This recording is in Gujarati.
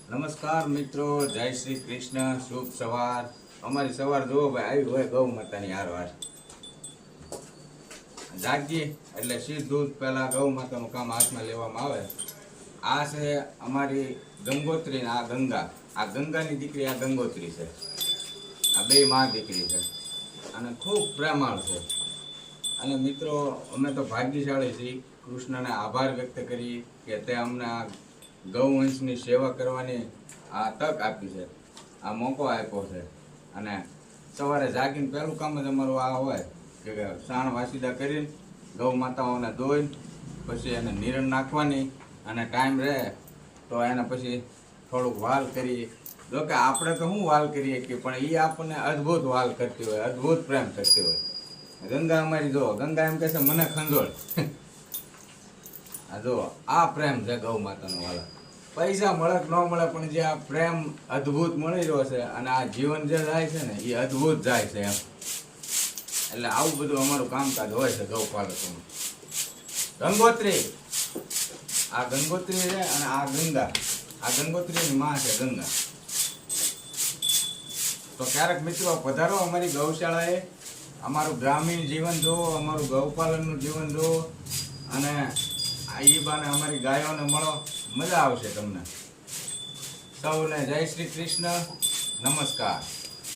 નમસ્કાર મિત્રો, જય શ્રી કૃષ્ણ, શુભ સવાર. અમારી સવાર જોવો ભાઈ આવી હોય ગૌ માતાની હારવાર. જાગીએ એટલે સીધું પહેલા ગૌ માતાનું કામ હાથમાં લેવામાં આવે. આ છે અમારી ગંગોત્રી ને આ ગંગા. આ ગંગાની દીકરી આ ગંગોત્રી છે. આ બે માં દીકરી છે અને ખૂબ પ્રેમાળ છે. અને મિત્રો અમે તો ભાગ્યશાળી છીએ. કૃષ્ણને આભાર વ્યક્ત કરી કે તે અમને આ ગૌવંશની સેવા કરવાની આ તક આપી છે, આ મોકો આપ્યો છે. અને સવારે જાગીને પહેલું કામ જ અમારું આ હોય કે સાણ વાસીદા કરીને ગૌ માતાઓને ધોઈને પછી એને નિરણ નાખવાની અને ટાઈમ રહે તો એને પછી થોડુંક વાલ કરીએ. જો કે આપણે તો શું વાલ કરીએ કે પણ એ આપણને અદ્ભુત વાલ કરતી હોય, અદ્ભુત પ્રેમ કરતી હોય. ગંગા અમારી જો ગંગા એમ કહે છે મને ખંજોળ. આ જો આ પ્રેમ છે ગૌ માતાનો વાલા. પૈસા મળે કે ન મળે પણ જે આ પ્રેમ અદ્ભુત મળી રહ્યો છે અને આ જીવન જે જાય છે ને એ અદ્ભુત જાય છે એમ. એટલે આવું બધું અમારું કામકાજ હોય છે ગૌપાલકોનું. ગંગોત્રી, આ ગંગોત્રી છે અને આ ગંગા. આ ગંગોત્રીની માં છે ગંગા. તો ક્યારેક મિત્રો પધારો અમારી ગૌશાળાએ, અમારું ગ્રામીણ જીવન જુઓ, અમારું ગૌપાલનનું જીવન જુઓ અને એ બાને અમારી ગાયોને મળો. મજા આવશે તમને. સૌને જય શ્રી કૃષ્ણ, નમસ્કાર.